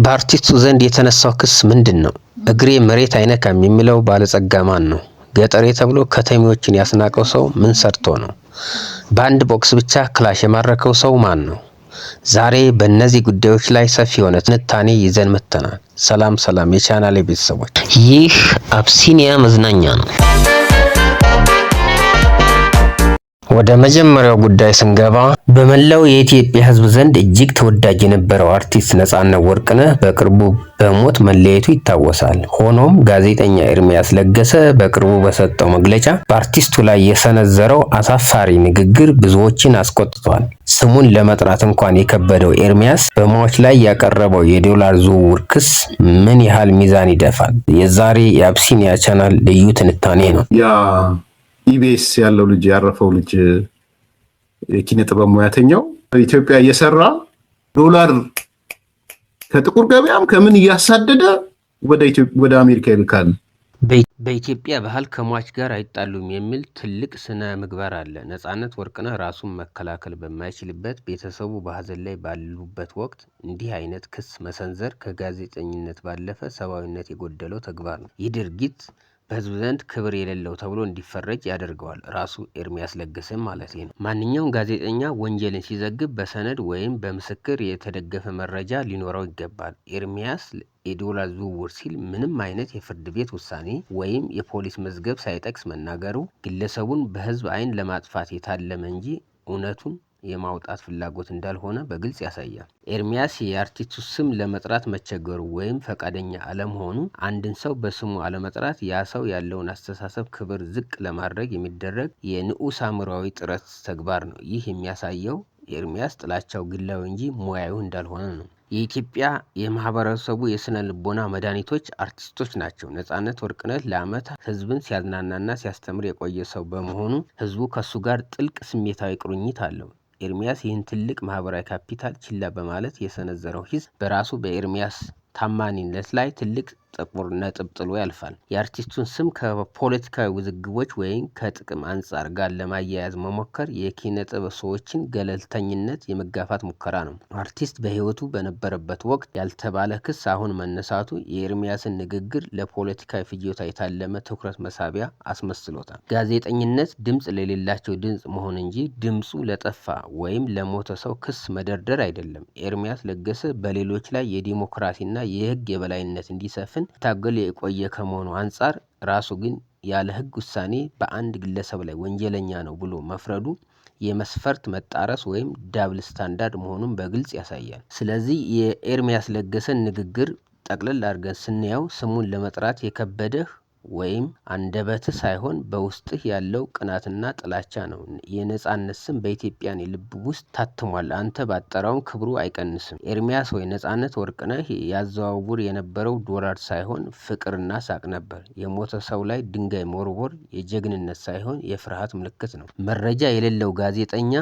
በአርቲስቱ ዘንድ የተነሳው ክስ ምንድነው? እግሬ መሬት አይነካም የሚለው ባለጸጋ ማን ነው? ገጠሬ ተብሎ ከተሜዎችን ያስናቀው ሰው ምን ሰርቶ ነው? በአንድ ቦክስ ብቻ ክላሽ የማረከው ሰው ማን ነው? ዛሬ በእነዚህ ጉዳዮች ላይ ሰፊ የሆነ ትንታኔ ይዘን መጥተናል። ሰላም የቻናሌ ቤተሰቦች፣ ይህ አብሲኒያ መዝናኛ ነው። ወደ መጀመሪያው ጉዳይ ስንገባ በመላው የኢትዮጵያ ሕዝብ ዘንድ እጅግ ተወዳጅ የነበረው አርቲስት ነጻነት ወርቅነህ በቅርቡ በሞት መለየቱ ይታወሳል። ሆኖም ጋዜጠኛ ኤርሚያስ ለገሰ በቅርቡ በሰጠው መግለጫ በአርቲስቱ ላይ የሰነዘረው አሳፋሪ ንግግር ብዙዎችን አስቆጥቷል። ስሙን ለመጥራት እንኳን የከበደው ኤርሚያስ በሟች ላይ ያቀረበው የዶላር ዝውውር ክስ ምን ያህል ሚዛን ይደፋል? የዛሬ የአብሲኒያ ቻናል ልዩ ትንታኔ ነው። ኢቢኤስ ያለው ልጅ ያረፈው ልጅ የኪነ ጥበብ ሙያተኛው ኢትዮጵያ እየሰራ ዶላር ከጥቁር ገበያም ከምን እያሳደደ ወደ አሜሪካ ይልካል። በኢትዮጵያ ባህል ከሟች ጋር አይጣሉም የሚል ትልቅ ስነ ምግባር አለ። ነጻነት ወርቅነህ ራሱን መከላከል በማይችልበት ቤተሰቡ በሀዘን ላይ ባሉበት ወቅት እንዲህ አይነት ክስ መሰንዘር ከጋዜጠኝነት ባለፈ ሰብአዊነት የጎደለው ተግባር ነው። ይህ ድርጊት በህዝብ ዘንድ ክብር የሌለው ተብሎ እንዲፈረጅ ያደርገዋል። ራሱ ኤርሚያስ ለገሰም ማለት ነው። ማንኛውም ጋዜጠኛ ወንጀልን ሲዘግብ በሰነድ ወይም በምስክር የተደገፈ መረጃ ሊኖረው ይገባል። ኤርሚያስ የዶላር ዝውውር ሲል ምንም አይነት የፍርድ ቤት ውሳኔ ወይም የፖሊስ መዝገብ ሳይጠቅስ መናገሩ ግለሰቡን በህዝብ አይን ለማጥፋት የታለመ እንጂ እውነቱን የማውጣት ፍላጎት እንዳልሆነ በግልጽ ያሳያል። ኤርሚያስ የአርቲስቱ ስም ለመጥራት መቸገሩ ወይም ፈቃደኛ አለመሆኑ አንድን ሰው በስሙ አለመጥራት ያ ሰው ያለውን አስተሳሰብ ክብር ዝቅ ለማድረግ የሚደረግ የንዑስ አእምሯዊ ጥረት ተግባር ነው። ይህ የሚያሳየው ኤርሚያስ ጥላቻው ግላዊ እንጂ ሙያዊ እንዳልሆነ ነው። የኢትዮጵያ የማህበረሰቡ የስነ ልቦና መድኃኒቶች አርቲስቶች ናቸው። ነጻነት ወርቅነህ ለዓመታት ህዝብን ሲያዝናናና ሲያስተምር የቆየ ሰው በመሆኑ ህዝቡ ከሱ ጋር ጥልቅ ስሜታዊ ቁርኝት አለው። ኤርሚያስ ይህን ትልቅ ማህበራዊ ካፒታል ችላ በማለት የሰነዘረው ሂስ በራሱ በኤርሚያስ ታማኒነት ላይ ትልቅ ጥቁር ነጥብ ጥሎ ያልፋል። የአርቲስቱን ስም ከፖለቲካዊ ውዝግቦች ወይም ከጥቅም አንጻር ጋር ለማያያዝ መሞከር የኪነ ጥበብ ሰዎችን ገለልተኝነት የመጋፋት ሙከራ ነው። አርቲስት በህይወቱ በነበረበት ወቅት ያልተባለ ክስ አሁን መነሳቱ የኤርሚያስን ንግግር ለፖለቲካዊ ፍጆታ የታለመ ትኩረት መሳቢያ አስመስሎታል። ጋዜጠኝነት ድምፅ ለሌላቸው ድምፅ መሆን እንጂ ድምፁ ለጠፋ ወይም ለሞተ ሰው ክስ መደርደር አይደለም። ኤርሚያስ ለገሰ በሌሎች ላይ የዲሞክራሲና የህግ የበላይነት እንዲሰፍን ታገል የቆየ ከመሆኑ አንጻር ራሱ ግን ያለ ህግ ውሳኔ በአንድ ግለሰብ ላይ ወንጀለኛ ነው ብሎ መፍረዱ የመስፈርት መጣረስ ወይም ዳብል ስታንዳርድ መሆኑን በግልጽ ያሳያል። ስለዚህ የኤርሚያስ ለገሰን ንግግር ጠቅልል አድርገን ስናየው ስሙን ለመጥራት የከበደህ ወይም አንደበትህ ሳይሆን በውስጥህ ያለው ቅናትና ጥላቻ ነው። የነጻነት ስም በኢትዮጵያን የልብ ውስጥ ታትሟል። አንተ ባጠራውን ክብሩ አይቀንስም። ኤርሚያስ ወይ ነጻነት ወርቅነህ ያዘዋውር የነበረው ዶላር ሳይሆን ፍቅርና ሳቅ ነበር። የሞተ ሰው ላይ ድንጋይ መወርወር የጀግንነት ሳይሆን የፍርሃት ምልክት ነው። መረጃ የሌለው ጋዜጠኛ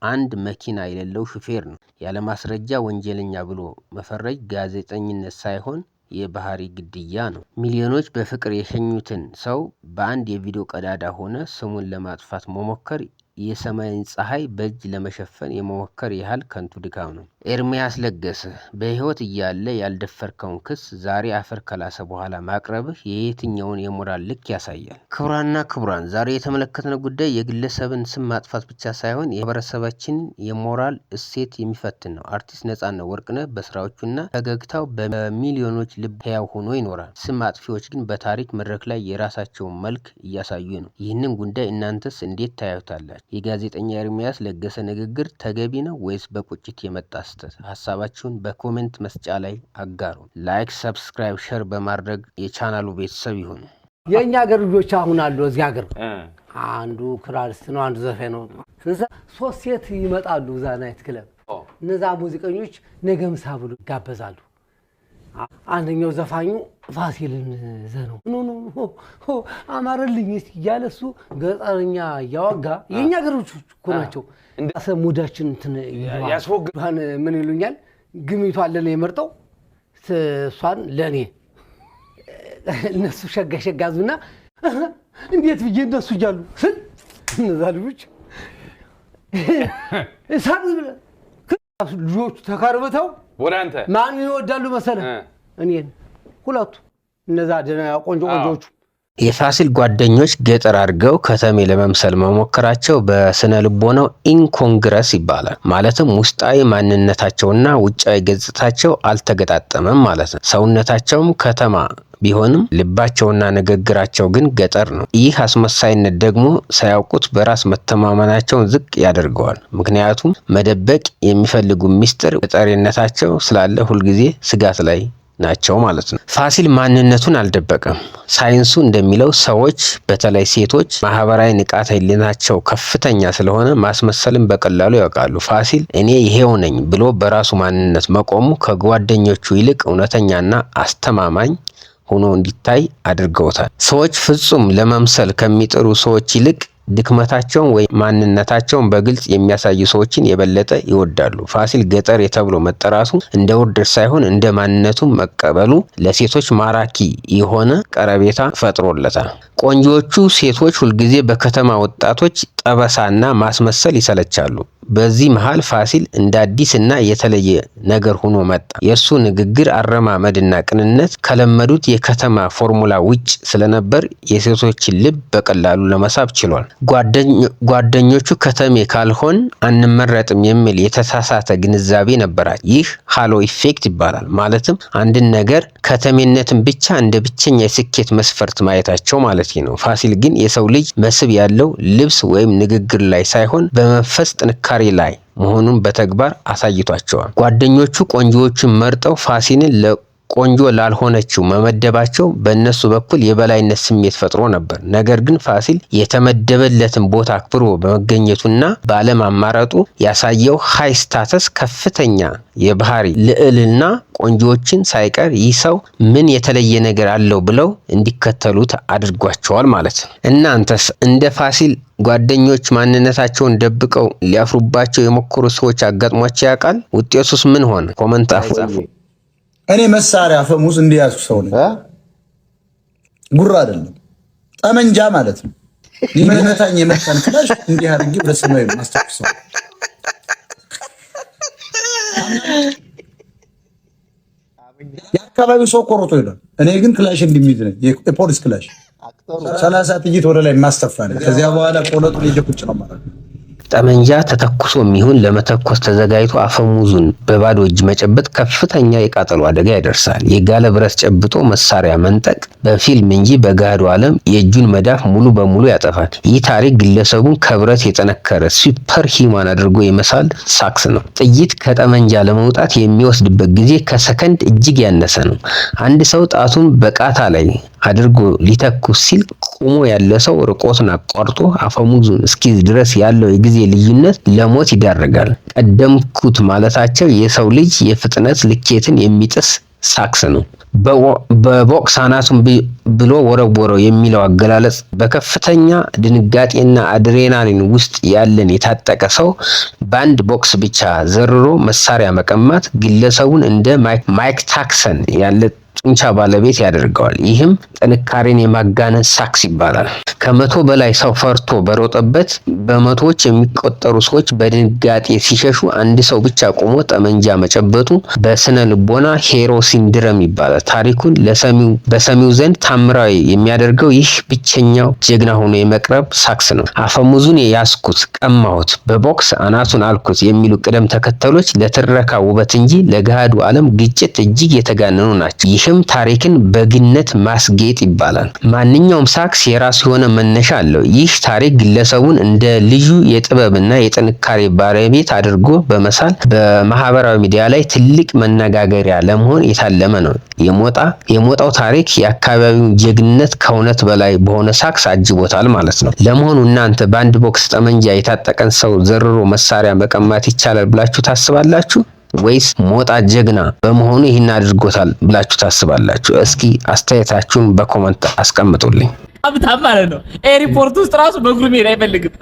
አንድ መኪና የሌለው ሹፌር ነው። ያለማስረጃ ወንጀለኛ ብሎ መፈረጅ ጋዜጠኝነት ሳይሆን የባህሪ ግድያ ነው። ሚሊዮኖች በፍቅር የሸኙትን ሰው በአንድ የቪዲዮ ቀዳዳ ሆነ ስሙን ለማጥፋት መሞከር የሰማይን ፀሐይ በእጅ ለመሸፈን የመሞከር ያህል ከንቱ ድካም ነው። ኤርሚያስ ለገሰ በህይወት እያለ ያልደፈርከውን ክስ ዛሬ አፈር ከላሰ በኋላ ማቅረብህ የየትኛውን የሞራል ልክ ያሳያል? ክቡራንና ክቡራን፣ ዛሬ የተመለከትነው ጉዳይ የግለሰብን ስም ማጥፋት ብቻ ሳይሆን የማህበረሰባችን የሞራል እሴት የሚፈትን ነው። አርቲስት ነጻነት ወርቅነህ በስራዎቹና ፈገግታው በሚሊዮኖች ልብ ሕያው ሆኖ ይኖራል። ስም አጥፊዎች ግን በታሪክ መድረክ ላይ የራሳቸውን መልክ እያሳዩ ነው። ይህንን ጉዳይ እናንተስ እንዴት ታዩታላችሁ? የጋዜጠኛ ኤርሚያስ ለገሰ ንግግር ተገቢ ነው ወይስ በቁጭት የመጣ ስህተት? ሀሳባችሁን በኮሜንት መስጫ ላይ አጋሩ። ላይክ፣ ሰብስክራይብ፣ ሼር በማድረግ የቻናሉ ቤተሰብ ይሁኑ። የኛ ሀገር ልጆች አሁን አሉ። እዚህ ሀገር አንዱ ክራሪስት ነው፣ አንዱ ዘፋኝ ነው። ሶስት ሴት ይመጣሉ እዛ ናይት ክለብ። እነዛ ሙዚቀኞች ነገምሳ ብሎ ይጋበዛሉ። አንደኛው ዘፋኙ ፋሲልን ዘነው ኖ አማረልኝ እያለ እሱ ገጠርኛ እያወጋ የኛ ገሮች እኮ ናቸው። እንደሰ ሙዳችን እንትን ያስወግዳን ምን ይሉኛል ግሚቱ አለ ነው የመርጠው እሷን ለኔ እነሱ ሸጋዙና እንዴት ብዬ እንደሱ ይያሉ እነዛ ልጆች እሳት ብለ ልጆቹ ተከርብተው ወደ አንተ ማን ይወዳሉ መሰለህ? እኔን ሁለቱ እነዛ ደና ቆንጆቹ። የፋሲል ጓደኞች ገጠር አድርገው ከተሜ ለመምሰል መሞከራቸው በስነ ልቦናው ኢንኮንግረስ ይባላል። ማለትም ውስጣዊ ማንነታቸውና ውጫዊ ገጽታቸው አልተገጣጠመም ማለት ነው። ሰውነታቸውም ከተማ ቢሆንም ልባቸውና ንግግራቸው ግን ገጠር ነው። ይህ አስመሳይነት ደግሞ ሳያውቁት በራስ መተማመናቸውን ዝቅ ያደርገዋል። ምክንያቱም መደበቅ የሚፈልጉ ሚስጥር ገጠሬነታቸው ስላለ ሁልጊዜ ስጋት ላይ ናቸው ማለት ነው። ፋሲል ማንነቱን አልደበቀም። ሳይንሱ እንደሚለው ሰዎች በተለይ ሴቶች ማህበራዊ ንቃተ ህሊናቸው ከፍተኛ ስለሆነ ማስመሰልን በቀላሉ ያውቃሉ። ፋሲል እኔ ይሄው ነኝ ብሎ በራሱ ማንነት መቆሙ ከጓደኞቹ ይልቅ እውነተኛና አስተማማኝ ሆኖ እንዲታይ አድርገውታል። ሰዎች ፍጹም ለመምሰል ከሚጥሩ ሰዎች ይልቅ ድክመታቸውን ወይ ማንነታቸውን በግልጽ የሚያሳዩ ሰዎችን የበለጠ ይወዳሉ። ፋሲል ገጠር ተብሎ መጠራቱ እንደ ውርደት ሳይሆን እንደ ማንነቱ መቀበሉ ለሴቶች ማራኪ የሆነ ቀረቤታ ፈጥሮለታል። ቆንጆቹ ሴቶች ሁልጊዜ በከተማ ወጣቶች ጠበሳና ማስመሰል ይሰለቻሉ። በዚህ መሃል ፋሲል እንደ አዲስና የተለየ ነገር ሆኖ መጣ። የእሱ ንግግር፣ አረማመድና ቅንነት ከለመዱት የከተማ ፎርሙላ ውጭ ስለነበር የሴቶችን ልብ በቀላሉ ለመሳብ ችሏል። ጓደኞቹ ከተሜ ካልሆን አንመረጥም የሚል የተሳሳተ ግንዛቤ ነበራቸው። ይህ ሃሎ ኢፌክት ይባላል። ማለትም አንድን ነገር ከተሜነትን ብቻ እንደ ብቸኛ የስኬት መስፈርት ማየታቸው ማለት ነው። ፋሲል ግን የሰው ልጅ መስህብ ያለው ልብስ ወይም ንግግር ላይ ሳይሆን በመንፈስ ጥንካሬ ላይ መሆኑን በተግባር አሳይቷቸዋል። ጓደኞቹ ቆንጆዎቹን መርጠው ፋሲልን ቆንጆ ላልሆነችው መመደባቸው በእነሱ በኩል የበላይነት ስሜት ፈጥሮ ነበር። ነገር ግን ፋሲል የተመደበለትን ቦታ አክብሮ በመገኘቱና ባለማማረጡ ያሳየው ሃይ ስታተስ ከፍተኛ የባህሪ ልዕልና ቆንጆዎችን ሳይቀር ይህ ሰው ምን የተለየ ነገር አለው ብለው እንዲከተሉት አድርጓቸዋል ማለት ነው። እናንተስ እንደ ፋሲል ጓደኞች ማንነታቸውን ደብቀው ሊያፍሩባቸው የሞከሩ ሰዎች አጋጥሟቸው ያውቃል? ውጤቱስ ምን ሆነ? ኮመንት አፉ። እኔ መሳሪያ አፈሙዝ እንዲያዙ ሰው ነኝ። ጉራ አይደለም ጠመንጃ ማለት ነው። ሊመታኝ የመጣን ክላሽ እንዲህ አድርጌ በሰማይ ማስተኩሰው። የአካባቢው ሰው ኮሮቶ ይላል። እኔ ግን ክላሽ እንዲሚዝ ነኝ። የፖሊስ ክላሽ 30 ጥይት ወደ ላይ ማስተፋ ነው። ከዚያ በኋላ ቆለጡ ልጅ ቁጭ ነው ማለት ነው። ጠመንጃ ተተኩሶ የሚሆን ለመተኮስ ተዘጋጅቶ አፈሙዙን በባዶ እጅ መጨበጥ ከፍተኛ የቃጠሎ አደጋ ያደርሳል። የጋለ ብረት ጨብጦ መሳሪያ መንጠቅ በፊልም እንጂ በገሃዱ ዓለም የእጁን መዳፍ ሙሉ በሙሉ ያጠፋል። ይህ ታሪክ ግለሰቡን ከብረት የጠነከረ ሱፐር ሂማን አድርጎ የመሳል ሳክስ ነው። ጥይት ከጠመንጃ ለመውጣት የሚወስድበት ጊዜ ከሰከንድ እጅግ ያነሰ ነው። አንድ ሰው ጣቱን በቃታ ላይ አድርጎ ሊተኩስ ሲል ቆሞ ያለ ሰው ርቆትን አቋርጦ አፈሙዙን እስኪዝ ድረስ ያለው የጊዜ ልዩነት ለሞት ይዳረጋል። ቀደምኩት ማለታቸው የሰው ልጅ የፍጥነት ልኬትን የሚጥስ ሳክስ ነው። በቦክስ አናቱን ብሎ ወረወረው የሚለው አገላለጽ በከፍተኛ ድንጋጤና አድሬናሊን ውስጥ ያለን የታጠቀ ሰው በአንድ ቦክስ ብቻ ዘርሮ መሳሪያ መቀማት ግለሰቡን እንደ ማይክ ታክሰን ያለ ጡንቻ ባለቤት ያደርገዋል። ይህም ጥንካሬን የማጋነን ሳክስ ይባላል። ከመቶ በላይ ሰው ፈርቶ በሮጠበት በመቶዎች የሚቆጠሩ ሰዎች በድንጋጤ ሲሸሹ አንድ ሰው ብቻ ቆሞ ጠመንጃ መጨበጡ በስነ ልቦና ሄሮ ሲንድረም ይባላል። ታሪኩን በሰሚው ዘንድ ታምራዊ የሚያደርገው ይህ ብቸኛው ጀግና ሆኖ የመቅረብ ሳክስ ነው። አፈሙዙን ያስኩት፣ ቀማሁት፣ በቦክስ አናቱን አልኩት የሚሉ ቅደም ተከተሎች ለትረካ ውበት እንጂ ለገሃዱ ዓለም ግጭት እጅግ የተጋነኑ ናቸው። ይህም ታሪክን በግነት ማስጌጥ ይባላል። ማንኛውም ሳክስ የራሱ የሆነ መነሻ አለው። ይህ ታሪክ ግለሰቡን እንደ ልዩ የጥበብና የጥንካሬ ባለቤት አድርጎ በመሳል በማህበራዊ ሚዲያ ላይ ትልቅ መነጋገሪያ ለመሆን የታለመ ነው። የሞጣው ታሪክ የአካባቢውን ጀግንነት ከእውነት በላይ በሆነ ሳክስ አጅቦታል ማለት ነው። ለመሆኑ እናንተ በአንድ ቦክስ ጠመንጃ የታጠቀን ሰው ዘርሮ መሳሪያ መቀማት ይቻላል ብላችሁ ታስባላችሁ? ወይስ ሞጣ ጀግና በመሆኑ ይህን አድርጎታል ብላችሁ ታስባላችሁ? እስኪ አስተያየታችሁን በኮመንት አስቀምጡልኝ። ሀብታም ማለት ነው። ኤርፖርት ውስጥ ራሱ በእግሩ መሄድ አይፈልግም።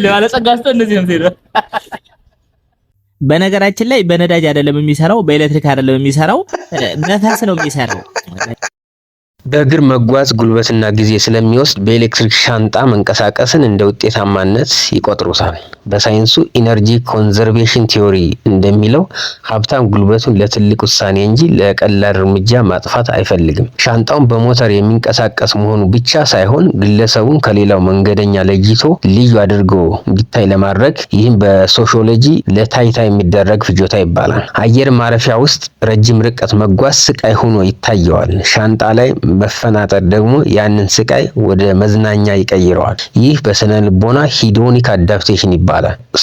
ለባለጸጋ ሰው እንደዚህ ነው። በነገራችን ላይ በነዳጅ አይደለም የሚሰራው፣ በኤሌክትሪክ አይደለም የሚሰራው፣ ነፋስ ነው የሚሰራው። በእግር መጓዝ ጉልበትና ጊዜ ስለሚወስድ በኤሌክትሪክ ሻንጣ መንቀሳቀስን እንደ ውጤታማነት ይቆጥሩታል። በሳይንሱ ኢነርጂ ኮንዘርቬሽን ቲዮሪ እንደሚለው ሀብታም ጉልበቱን ለትልቅ ውሳኔ እንጂ ለቀላል እርምጃ ማጥፋት አይፈልግም። ሻንጣውን በሞተር የሚንቀሳቀስ መሆኑ ብቻ ሳይሆን ግለሰቡን ከሌላው መንገደኛ ለይቶ ልዩ አድርጎ እንዲታይ ለማድረግ፣ ይህም በሶሺዮሎጂ ለታይታ የሚደረግ ፍጆታ ይባላል። አየር ማረፊያ ውስጥ ረጅም ርቀት መጓዝ ስቃይ ሆኖ ይታየዋል። ሻንጣ ላይ መፈናጠር ደግሞ ያንን ስቃይ ወደ መዝናኛ ይቀይረዋል። ይህ በስነ ልቦና ሂዶኒክ አዳፕቴሽን ይባላል።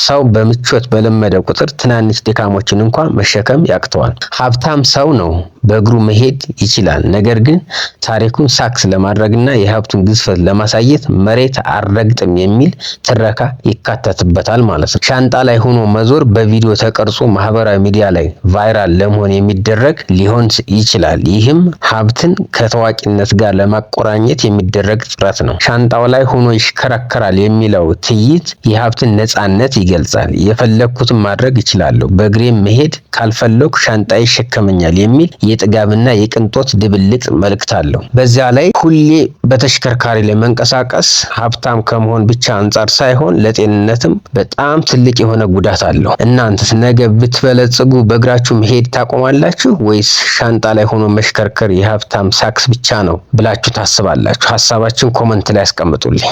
ሰው በምቾት በለመደ ቁጥር ትናንሽ ድካሞችን እንኳን መሸከም ያቅተዋል። ሀብታም ሰው ነው በእግሩ መሄድ ይችላል። ነገር ግን ታሪኩን ሳክስ ለማድረግና የሀብቱን ግዝፈት ለማሳየት መሬት አልረግጥም የሚል ትረካ ይካተትበታል ማለት ነው። ሻንጣ ላይ ሆኖ መዞር በቪዲዮ ተቀርጾ ማህበራዊ ሚዲያ ላይ ቫይራል ለመሆን የሚደረግ ሊሆን ይችላል። ይህም ሀብትን ከታዋቂነት ጋር ለማቆራኘት የሚደረግ ጥረት ነው። ሻንጣው ላይ ሆኖ ይሽከረከራል የሚለው ትዕይንት የሀብትን ነፃነት ይገልጻል። የፈለግኩትን ማድረግ እችላለሁ፣ በእግሬም መሄድ ካልፈለኩ ሻንጣ ይሸከመኛል የሚል የጥጋብና የቅንጦት ድብልቅ መልእክት አለው። በዚያ ላይ ሁሌ በተሽከርካሪ ላይ መንቀሳቀስ ሀብታም ከመሆን ብቻ አንጻር ሳይሆን ለጤንነትም በጣም ትልቅ የሆነ ጉዳት አለው። እናንተስ ነገ ብትበለጽጉ በእግራችሁ መሄድ ታቆማላችሁ ወይስ ሻንጣ ላይ ሆኖ መሽከርከር የሀብታም ሳክስ ብቻ ነው ብላችሁ ታስባላችሁ? ሀሳባችን ኮመንት ላይ አስቀምጡልኝ።